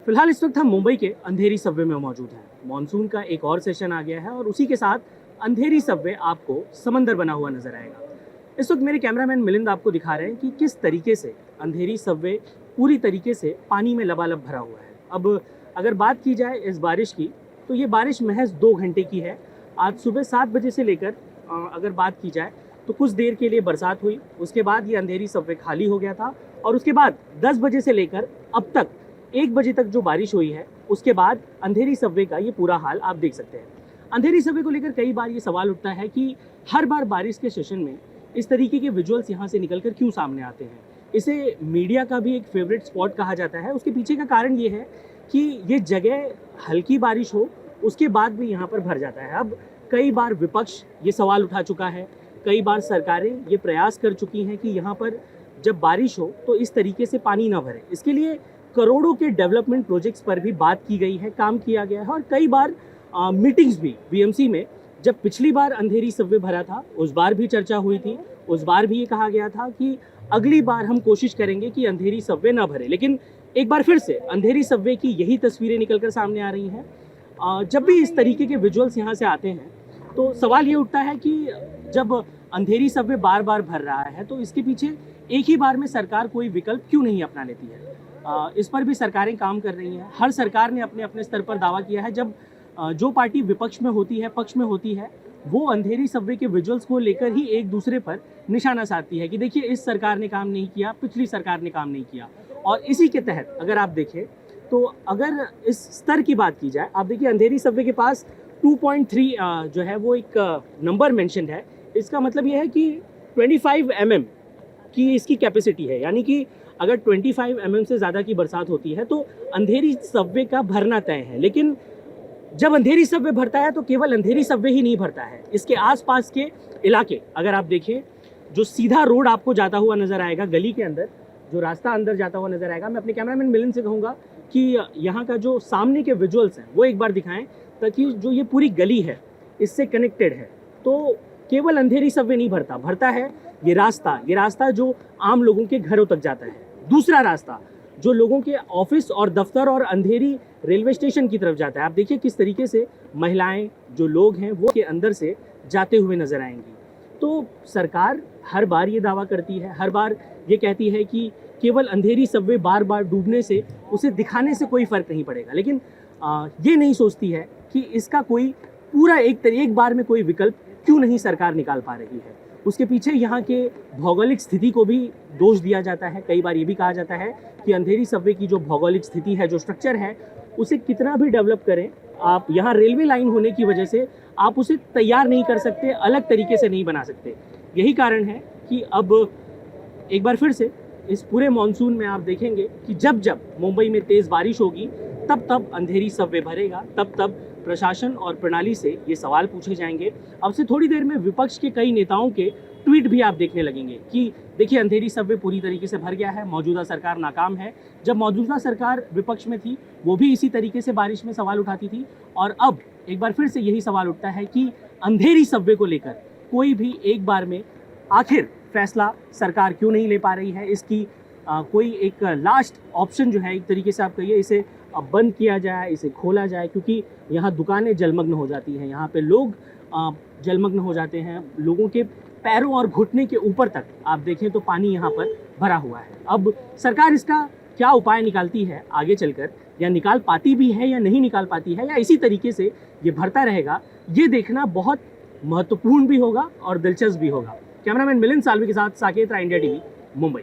फिलहाल इस वक्त हम मुंबई के अंधेरी सबवे में मौजूद हैं। मॉनसून का एक और सेशन आ गया है और उसी के साथ अंधेरी सबवे आपको समंदर बना हुआ नजर आएगा। इस वक्त मेरे कैमरामैन मिलिंद आपको दिखा रहे हैं कि किस तरीके से अंधेरी सबवे पूरी तरीके से पानी में लबालब भरा हुआ है। अब अगर बात की जाए इस बारिश की, तो ये बारिश महज 2 घंटे की है। आज सुबह 7 बजे से लेकर अगर बात की जाए तो कुछ देर के लिए बरसात हुई, उसके बाद ये अंधेरी सबवे खाली हो गया था और उसके बाद 10 बजे से लेकर अब तक 1 बजे तक जो बारिश हुई है, उसके बाद अंधेरी सबवे का ये पूरा हाल आप देख सकते हैं। अंधेरी सबवे को लेकर कई बार ये सवाल उठता है कि हर बार बारिश के सेशन में इस तरीके के विजुअल्स यहाँ से निकलकर क्यों सामने आते हैं। इसे मीडिया का भी एक फेवरेट स्पॉट कहा जाता है। उसके पीछे का कारण ये है कि ये जगह हल्की बारिश हो उसके बाद भी यहाँ पर भर जाता है। अब कई बार विपक्ष ये सवाल उठा चुका है, कई बार सरकारें ये प्रयास कर चुकी हैं कि यहाँ पर जब बारिश हो तो इस तरीके से पानी ना भरे। इसके लिए करोड़ों के डेवलपमेंट प्रोजेक्ट्स पर भी बात की गई है, काम किया गया है और कई बार मीटिंग्स भी बीएमसी में, जब पिछली बार अंधेरी सबवे भरा था उस बार भी चर्चा हुई थी। उस बार भी ये कहा गया था कि अगली बार हम कोशिश करेंगे कि अंधेरी सबवे ना भरे, लेकिन एक बार फिर से अंधेरी सबवे की यही तस्वीरें निकलकर सामने आ रही हैं। जब भी इस तरीके के विजुअल्स यहाँ से आते हैं तो सवाल ये उठता है कि जब अंधेरी सबवे बार बार भर रहा है तो इसके पीछे एक ही बार में सरकार कोई विकल्प क्यों नहीं अपना लेती है। इस पर भी सरकारें काम कर रही हैं। हर सरकार ने अपने अपने स्तर पर दावा किया है। जब जो पार्टी विपक्ष में होती है, पक्ष में होती है, वो अंधेरी सबवे के विजुअल्स को लेकर ही एक दूसरे पर निशाना साधती है कि देखिए इस सरकार ने काम नहीं किया, पिछली सरकार ने काम नहीं किया। और इसी के तहत अगर आप देखें तो अगर इस स्तर की बात की जाए, आप देखिए अंधेरी सबवे के पास 2.3 जो है वो एक नंबर मेंशन है। इसका मतलब ये है कि 25 mm की इसकी कैपेसिटी है, यानी कि अगर 25 mm से ज़्यादा की बरसात होती है तो अंधेरी सबवे का भरना तय है। लेकिन जब अंधेरी सबवे भरता है तो केवल अंधेरी सबवे ही नहीं भरता है, इसके आसपास के इलाके अगर आप देखें, जो सीधा रोड आपको जाता हुआ नज़र आएगा, गली के अंदर जो रास्ता अंदर जाता हुआ नज़र आएगा, मैं अपने कैमरामैन मिलिंद से कहूँगा कि यहाँ का जो सामने के विजुअल्स हैं वो एक बार दिखाएं, ताकि जो ये पूरी गली है इससे कनेक्टेड है। तो केवल अंधेरी सबवे नहीं भरता है ये रास्ता जो आम लोगों के घरों तक जाता है। दूसरा रास्ता जो लोगों के ऑफिस और दफ्तर और अंधेरी रेलवे स्टेशन की तरफ जाता है। आप देखिए किस तरीके से महिलाएं, जो लोग हैं, वो के अंदर से जाते हुए नजर आएंगी। तो सरकार हर बार ये दावा करती है, हर बार ये कहती है कि केवल अंधेरी सबवे बार बार डूबने से, उसे दिखाने से कोई फर्क नहीं पड़ेगा, लेकिन ये नहीं सोचती है कि इसका कोई पूरा एक बार में कोई विकल्प क्यों नहीं सरकार निकाल पा रही है। उसके पीछे यहाँ के भौगोलिक स्थिति को भी दोष दिया जाता है। कई बार ये भी कहा जाता है कि अंधेरी सबवे की जो भौगोलिक स्थिति है, जो स्ट्रक्चर है, उसे कितना भी डेवलप करें आप, यहाँ रेलवे लाइन होने की वजह से आप उसे तैयार नहीं कर सकते, अलग तरीके से नहीं बना सकते। यही कारण है कि अब एक बार फिर से इस पूरे मानसून में आप देखेंगे कि जब जब मुंबई में तेज़ बारिश होगी तब अंधेरी सबवे भरेगा, तब प्रशासन और प्रणाली से ये सवाल पूछे जाएंगे। अब से थोड़ी देर में विपक्ष के कई नेताओं के ट्वीट भी आप देखने लगेंगे कि देखिए अंधेरी सबवे पूरी तरीके से भर गया है, मौजूदा सरकार नाकाम है। जब मौजूदा सरकार विपक्ष में थी वो भी इसी तरीके से बारिश में सवाल उठाती थी, और अब एक बार फिर से यही सवाल उठता है कि अंधेरी सबवे को लेकर कोई भी एक बार में आखिर फैसला सरकार क्यों नहीं ले पा रही है। इसकी कोई एक लास्ट ऑप्शन जो है, एक तरीके से आप कहिए, इसे अब बंद किया जाए, इसे खोला जाए, क्योंकि यहाँ दुकानें जलमग्न हो जाती हैं, यहाँ पे लोग जलमग्न हो जाते हैं। लोगों के पैरों और घुटने के ऊपर तक आप देखें तो पानी यहाँ पर भरा हुआ है। अब सरकार इसका क्या उपाय निकालती है आगे चलकर, या निकाल पाती भी है या नहीं निकाल पाती है, या इसी तरीके से ये भरता रहेगा, ये देखना बहुत महत्वपूर्ण भी होगा और दिलचस्प भी होगा। कैमरामैन मिलिंद सालवी के साथ साकेत राय, इंडिया टीवी, मुंबई।